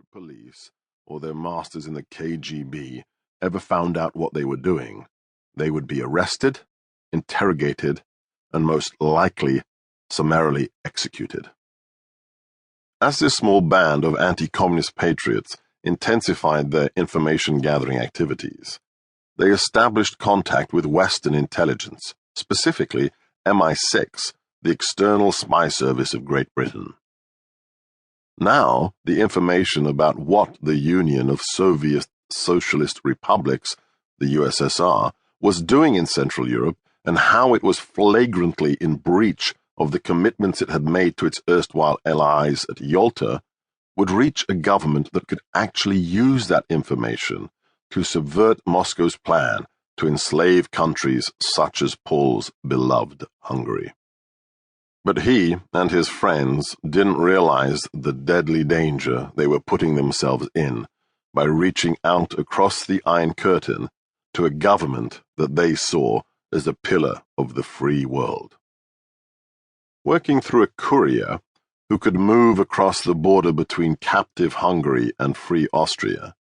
secret police or their masters in the KGB ever found out what they were doing, they would be arrested, interrogated, and most likely summarily executed. As this small band of anti-communist patriots intensified their information-gathering activities, they established contact with Western intelligence, specifically MI6, the external spy service of Great Britain. Now, the information about what the Union of Soviet Socialist Republics, the USSR, was doing in Central Europe and how it was flagrantly in breach of the commitments it had made to its erstwhile allies at Yalta, would reach a government that could actually use that information to subvert Moscow's plan to enslave countries such as Paul's beloved Hungary. But he and his friends didn't realize the deadly danger they were putting themselves in by reaching out across the Iron Curtain to a government that they saw as a pillar of the free world. Working through a courier who could move across the border between captive Hungary and free Austria,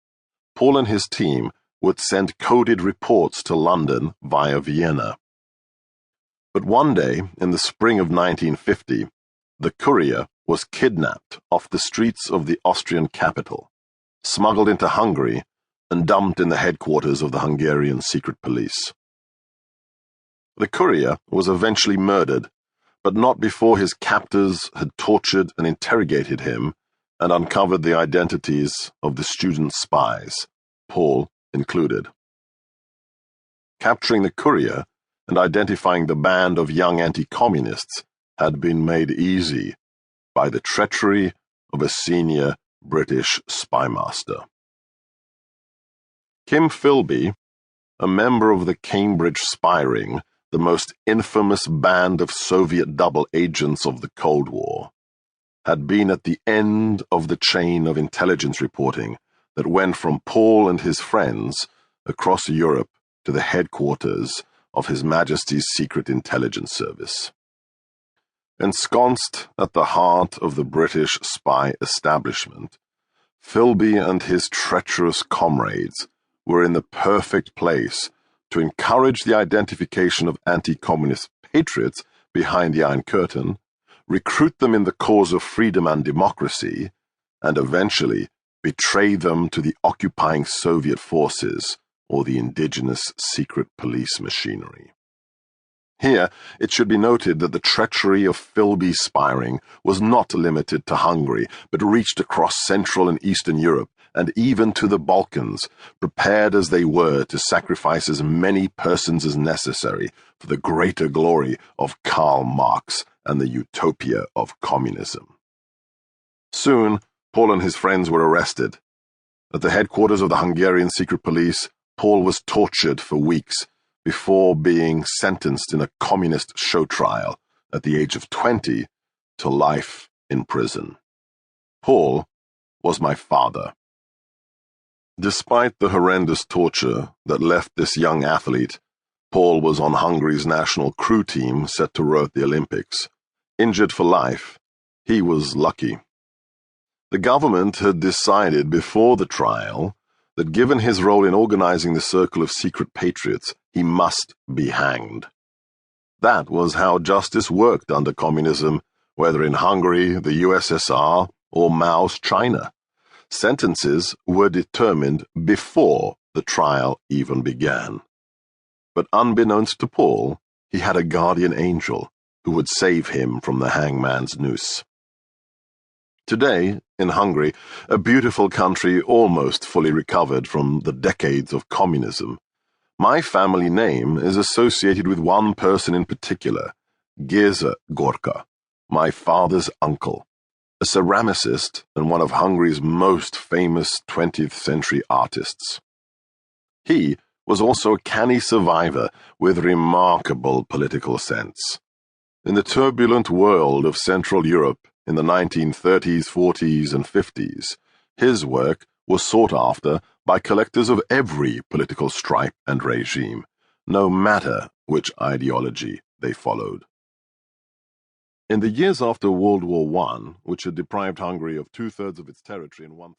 Paul and his team would send coded reports to London via Vienna. But one day, in the spring of 1950, the courier was kidnapped off the streets of the Austrian capital, smuggled into Hungary, and dumped in the headquarters of the Hungarian secret police. The courier was eventually murdered, but not before his captors had tortured and interrogated him and uncovered the identities of the student spies, Paul included. Capturing the courier and identifying the band of young anti-communists had been made easy by the treachery of a senior British spymaster. Kim Philby, a member of the Cambridge spy ring, the most infamous band of Soviet double agents of the Cold War, had been at the end of the chain of intelligence reporting that went from Paul and his friends across Europe to the headquarters of His Majesty's Secret Intelligence Service. Ensconced at the heart of the British spy establishment, Philby and his treacherous comrades were in the perfect place to encourage the identification of anti-communist patriots behind the Iron Curtain, recruit them in the cause of freedom and democracy, and eventually betray them to the occupying Soviet forces or the indigenous secret police machinery. Here, it should be noted that the treachery of Philby's spy ring was not limited to Hungary, but reached across Central and Eastern Europe and even to the Balkans, prepared as they were to sacrifice as many persons as necessary for the greater glory of Karl Marx and the utopia of communism. Soon, Paul and his friends were arrested. At the headquarters of the Hungarian secret police, Paul was tortured for weeks before being sentenced in a communist show trial at the age of 20 to life in prison. Paul was my father. Despite the horrendous torture that left this young athlete, Paul was on Hungary's national crew team set to row at the Olympics. Injured for life, he was lucky. The government had decided before the trial that given his role in organizing the circle of secret patriots, he must be hanged. That was how justice worked under communism, whether in Hungary, the USSR, or Mao's China. Sentences were determined before the trial even began. But unbeknownst to Paul, he had a guardian angel who would save him from the hangman's noose. Today, in Hungary, a beautiful country almost fully recovered from the decades of communism, my family name is associated with one person in particular, Sebastian Gorka, my father's uncle, a ceramicist and one of Hungary's most famous 20th century artists. He was also a canny survivor with remarkable political sense. In the turbulent world of Central Europe in the 1930s, 40s, and 50s, his work was sought after by collectors of every political stripe and regime, no matter which ideology they followed. In the years after World War I, which had deprived Hungary of 2/3 of its territory and 1/3